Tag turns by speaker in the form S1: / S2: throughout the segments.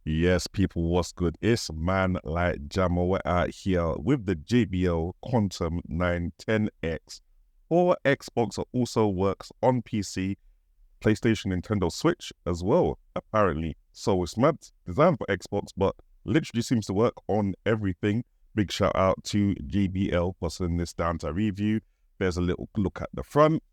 S1: Yes, people, what's good? It's man like Jammer. We're out here with the JBL Quantum 910X. For Xbox, it also works on PC, PlayStation, Nintendo Switch as well, apparently. So it's not designed for Xbox, but literally seems to work on everything. Big shout out to JBL for sending this down to review. There's a little look at the front.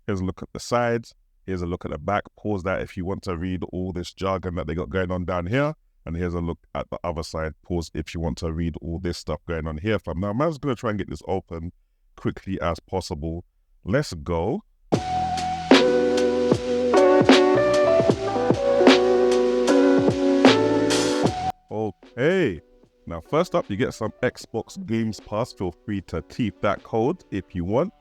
S1: Here's a look at the sides. Here's a look at the back. Pause that if you want to read all this jargon that they got going on down here. And here's a look at the other side. Pause if you want to read all this stuff going on here, fam. Now, I'm just going to try and get this open quickly as possible. Let's go. Okay. Now, first up, you get some Xbox Games Pass. Feel free to keep that code if you want.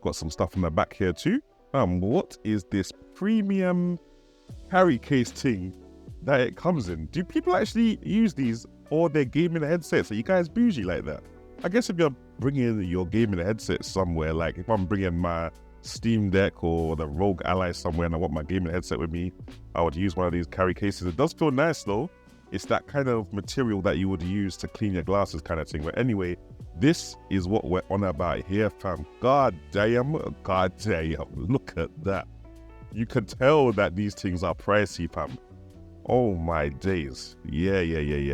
S1: Got some stuff in the back here too. What is this premium carry case thing that it comes in? Do people actually use these for their gaming headsets? Are you guys bougie like that? I guess if you're bringing your gaming headset somewhere, like if I'm bringing my Steam Deck or the Rogue Ally somewhere and I want my gaming headset with me, I would use one of these carry cases. It does feel nice though. It's that kind of material that you would use to clean your glasses kind of thing. But anyway, this is what we're on about here, fam. God damn, look at that. You can tell that these things are pricey, fam. Oh my days. Yeah.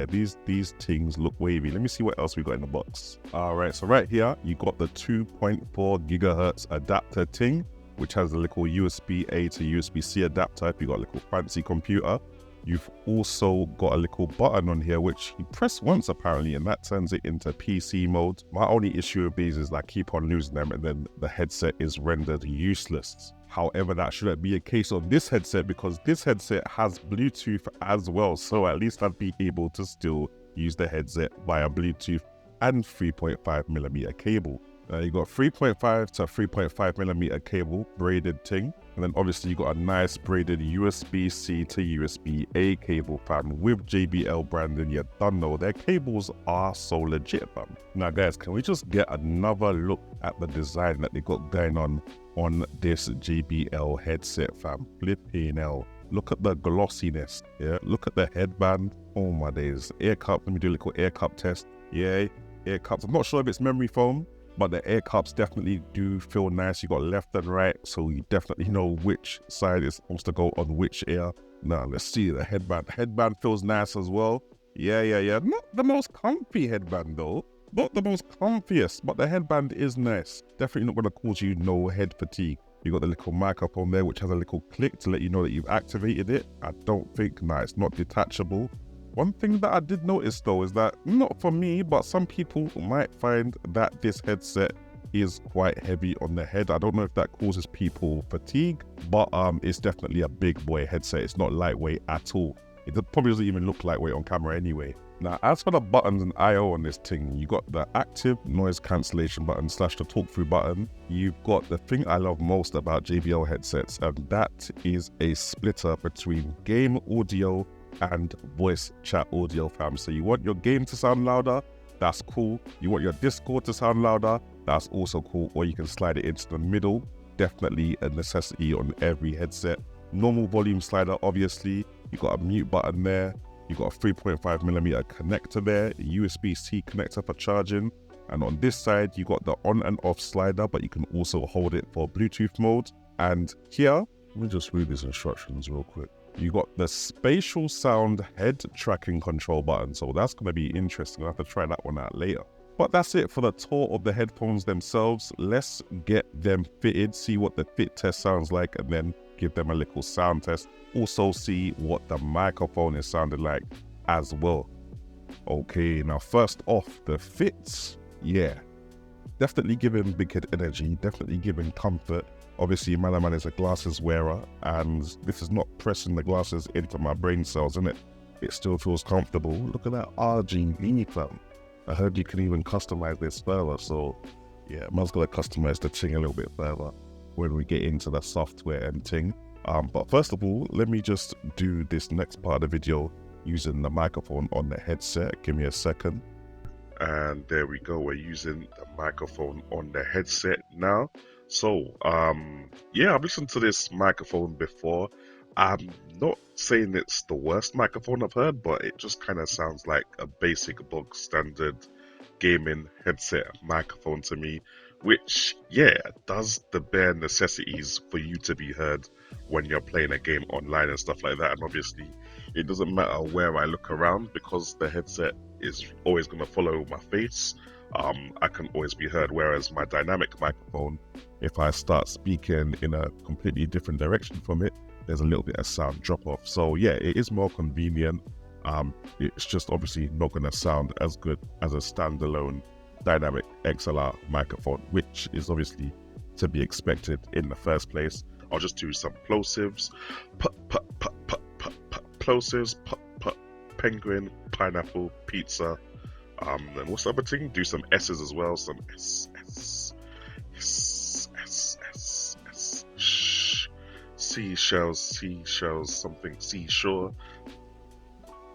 S1: These things look wavy. Let me see what else we got in the box. All right, so right here, you got the 2.4 gigahertz adapter thing, which has a little USB-A to USB-C adapter if you got a little fancy computer. You've also got a little button on here, which you press once apparently, and that turns it into PC mode. My only issue with these is I keep on losing them and then the headset is rendered useless. However, that shouldn't be a case on this headset because this headset has Bluetooth as well. So at least I'd be able to still use the headset via Bluetooth and 3.5mm cable. You got 3.5 to 3.5mm cable, braided thing. And then obviously you got a nice braided USB-C to USB-A cable, fam, with JBL branding. You don't know, their cables are so legit, fam. Now guys, can we just get another look at the design that they got going on this JBL headset, fam? Flipping hell. Look at the glossiness, yeah? Look at the headband. Oh my days. Air cup, let me do a little air cup test. Yeah, air cups. I'm not sure if it's memory foam, but the air cups definitely do feel nice. You got left and right, so you definitely know which side is supposed to go on which ear. Now, let's see the headband. Headband feels nice as well. Yeah. Not the most comfy headband though. Not the most comfiest, but the headband is nice. Definitely not going to cause you no head fatigue. You got the little microphone there, which has a little click to let you know that you've activated it. I don't think, it's not detachable. One thing that I did notice though is that, not for me, but some people might find that this headset is quite heavy on the head. I don't know if that causes people fatigue, but it's definitely a big boy headset. It's not lightweight at all. It probably doesn't even look lightweight on camera anyway. Now, as for the buttons and I/O on this thing, you got the active noise cancellation button / the talk through button. You've got the thing I love most about JBL headsets, and that is a splitter between game audio and voice chat audio, fam. So you want your game to sound louder, that's cool. You want your Discord to sound louder, that's also cool. Or you can slide it into the middle. Definitely a necessity on every headset. Normal volume slider, obviously. You got a mute button there. You got a 3.5mm connector there, a USB-C connector for charging. And on this side, you got the on and off slider, but you can also hold it for Bluetooth mode. And here, let me just read these instructions real quick. You got the spatial sound head tracking control button, so that's going to be interesting. I'll have to try that one out later. But that's it for the tour of the headphones themselves. Let's get them fitted, see what the fit test sounds like, and then give them a little sound test. Also see what the microphone is sounding like as well. Okay, now first off, the fits. Yeah, definitely giving big head energy, definitely giving comfort. Obviously, man is a glasses wearer, and this is not pressing the glasses into my brain cells, isn't it? It still feels comfortable. Look at that RGB, fam. I heard you can even customize this further, so yeah, man's gonna customize the thing a little bit further when we get into the software and thing. But first of all, let me just do this next part of the video using the microphone on the headset. Give me a second. And there we go, we're using the microphone on the headset now. So, yeah, I've listened to this microphone before.
S2: I'm not saying it's the worst microphone I've heard, but it just kind of sounds like a basic bog standard gaming headset microphone to me, which, yeah, does the bare necessities for you to be heard when you're playing a game online and stuff like that. And obviously, it doesn't matter where I look around because the headset is always going to follow my face. I can always be heard, whereas my dynamic microphone, if I start speaking in a completely different direction from it, there's a little bit of sound drop off. So yeah, it is more convenient. It's just obviously not going to sound as good as a standalone dynamic XLR microphone, which is obviously to be expected in the first place. I'll just do some plosives, plosives, penguin, pineapple, pizza. And what's the other thing? Do some S's as well. Some S. Seashells, something seashore.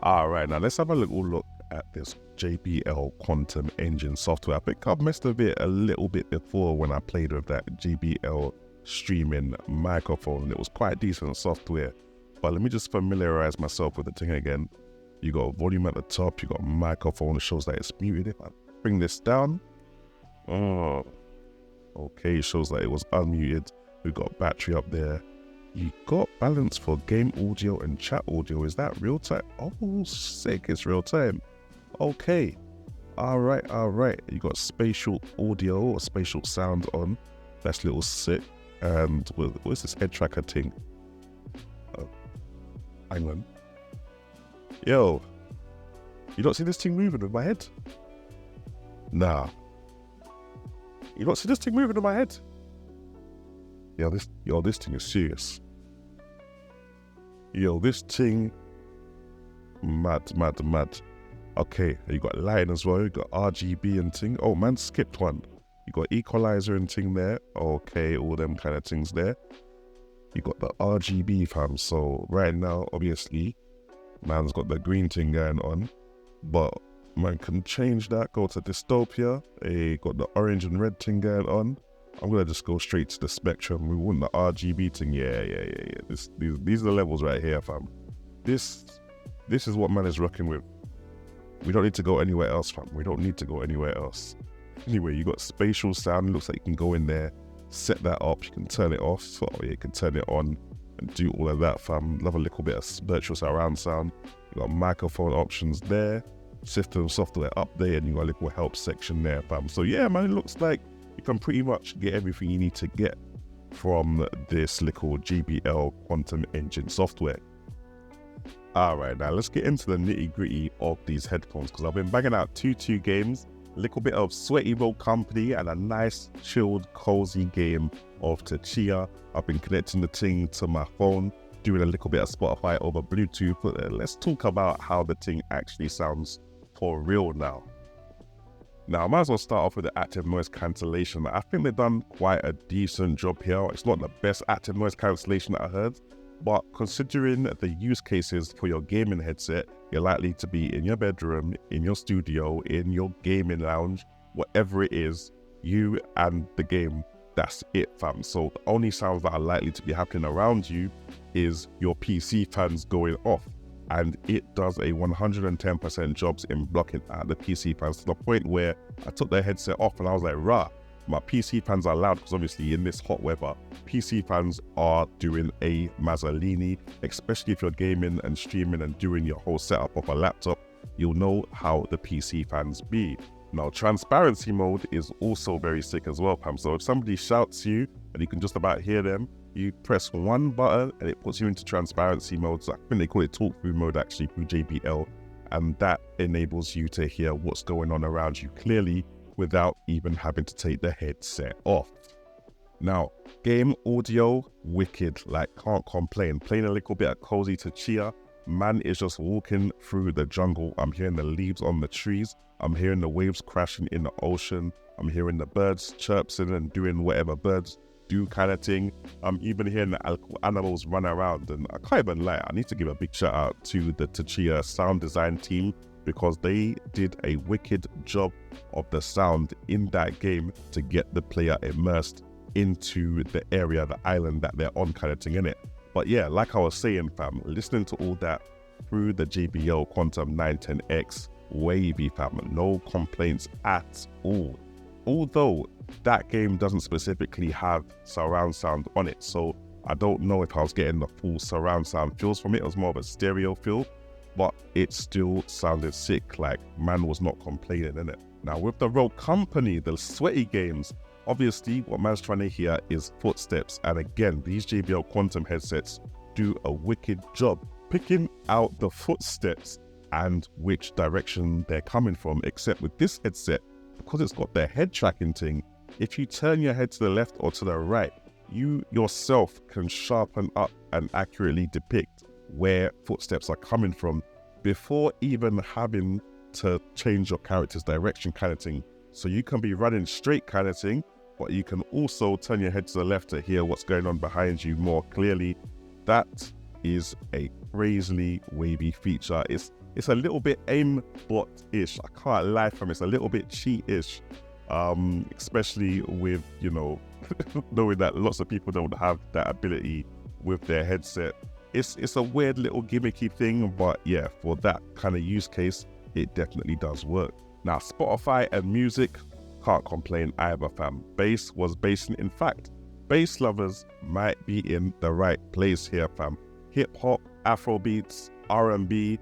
S1: All right, now let's have a little look at this JBL Quantum Engine software. I think I've messed with it a little bit before when I played with that JBL streaming microphone. It was quite decent software, but let me just familiarize myself with the thing again. You got volume at the top, you got microphone that shows that it's muted. If I bring this down, oh, okay, it shows that it was unmuted. We got battery up there. You got balance for game audio and chat audio. Is that real time? Oh, sick, it's real time. Okay, all right. You got spatial audio or spatial sound on. That's a little sick. And what's this head tracker thing? Hang on. Yo, you don't see this thing moving with my head? Nah. You don't see this thing moving with my head? Yo, this thing is serious. Yo, this thing, mad. Okay, you got lighting as well, you got RGB and thing. Oh, man skipped one. You got equalizer and thing there. Okay, all them kind of things there. You got the RGB, fam. So right now, obviously, man's got the green thing going on, but man can change that, go to dystopia. Got the orange and red thing going on. I'm gonna just go straight to the spectrum. We want the RGB thing. Yeah. These are the levels right here, fam. This is what man is rocking with. We don't need to go anywhere else, fam. We don't need to go anywhere else. Anyway, you got spatial sound. It looks like you can go in there, set that up. You can turn it off. So yeah, you can turn it on and do all of that, fam. Love a little bit of virtual surround sound. You got microphone options there, system software up there, and you got a little help section there, fam. So yeah, man, it looks like you can pretty much get everything you need to get from this little JBL Quantum Engine software. Alright, now let's get into the nitty gritty of these headphones, because I've been banging out two games, a little bit of Sweaty Rogue Company and a nice chilled cozy game of Tchia. I've been connecting the thing to my phone, doing a little bit of Spotify over Bluetooth. Let's talk about how the thing actually sounds for real now. Now, I might as well start off with the active noise cancellation. I think they've done quite a decent job here. It's not the best active noise cancellation that I heard, but considering the use cases for your gaming headset, you're likely to be in your bedroom, in your studio, in your gaming lounge, whatever it is, you and the game, that's it, fam. So the only sounds that are likely to be happening around you is your PC fans going off. And it does a 110% jobs in blocking out the PC fans, to the point where I took the headset off and I was like, rah, my PC fans are loud, because obviously in this hot weather, PC fans are doing a Mazzolini, especially if you're gaming and streaming and doing your whole setup of a laptop. You'll know how the PC fans be. Now, transparency mode is also very sick as well, Pam. So if somebody shouts you and you can just about hear them, you press one button and it puts you into transparency mode. So I think they call it talk through mode actually through JBL. And that enables you to hear what's going on around you clearly without even having to take the headset off. Now, game audio, wicked, like can't complain. Playing a little bit of cozy Tchia. Man is just walking through the jungle. I'm hearing the leaves on the trees. I'm hearing the waves crashing in the ocean. I'm hearing the birds chirping and doing whatever birds do kind of thing. I'm even hearing the animals run around, and I can't even lie, I need to give a big shout out to the Tchia sound design team, because they did a wicked job of the sound in that game to get the player immersed into the area, the island that they're on kind of thing, innit? But yeah, like I was saying, fam, listening to all that through the JBL Quantum 910X, wavy, fam, no complaints at all. Although that game doesn't specifically have surround sound on it, so I don't know if I was getting the full surround sound feels from it. It was more of a stereo feel, but it still sounded sick. Like, man was not complaining, innit? Now, with the Rogue Company, the sweaty games, obviously what man's trying to hear is footsteps. And again, these JBL Quantum headsets do a wicked job picking out the footsteps and which direction they're coming from, except with this headset, because it's got the head tracking thing, if you turn your head to the left or to the right, you yourself can sharpen up and accurately depict where footsteps are coming from before even having to change your character's direction kind of thing. So you can be running straight kind of thing, but you can also turn your head to the left to hear what's going on behind you more clearly. That is a crazily wavy feature. It's a little bit aimbot-ish. I can't lie from it. It's a little bit cheat-ish. Especially with, you know, knowing that lots of people don't have that ability with their headset. It's a weird little gimmicky thing, but yeah, for that kind of use case, it definitely does work. Now, Spotify and music, can't complain either, fam. Bass was bassing. In fact, bass lovers might be in the right place here, fam. Hip hop, Afro beats, R&B,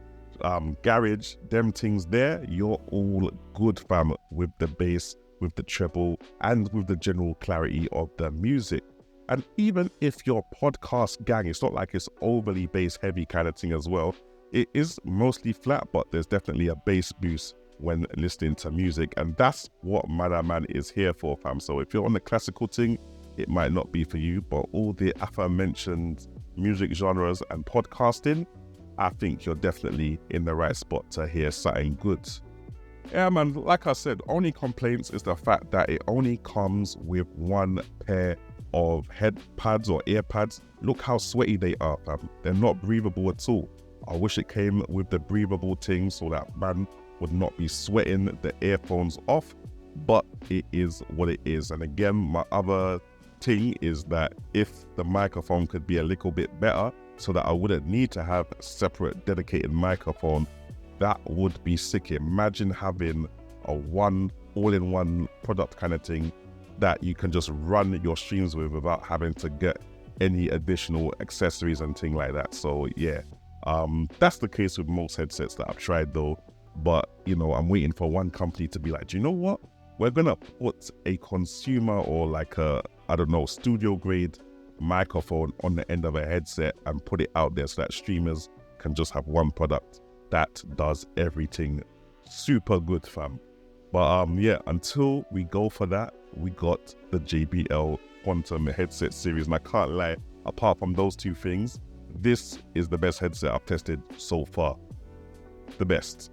S1: garage, them things there, you're all good, fam, with the bass, with the treble, and with the general clarity of the music. And even if your podcast gang, it's not like it's overly bass heavy kind of thing as well. It is mostly flat, but there's definitely a bass boost when listening to music. And that's what Man is here for, fam. So if you're on the classical thing, it might not be for you, but all the aforementioned music genres and podcasting, I think you're definitely in the right spot to hear something good. Yeah, man, like I said, only complaints is the fact that it only comes with one pair of head pads or ear pads. Look how sweaty they are, fam. They're not breathable at all. I wish it came with the breathable thing so that man would not be sweating the earphones off, but it is what it is. And again, my other thing is that if the microphone could be a little bit better so that I wouldn't need to have a separate dedicated microphone, that would be sick. Imagine having a all-in-one product kind of thing that you can just run your streams with without having to get any additional accessories and things like that. So yeah, that's the case with most headsets that I've tried though. But you know, I'm waiting for one company to be like, do you know what? We're gonna put a consumer or like a, I don't know, studio grade microphone on the end of a headset and put it out there so that streamers can just have one product that does everything super good, fam. But yeah, until we go for that, we got the JBL Quantum headset series, and I can't lie, apart from those two things, this is the best headset I've tested so far. The best.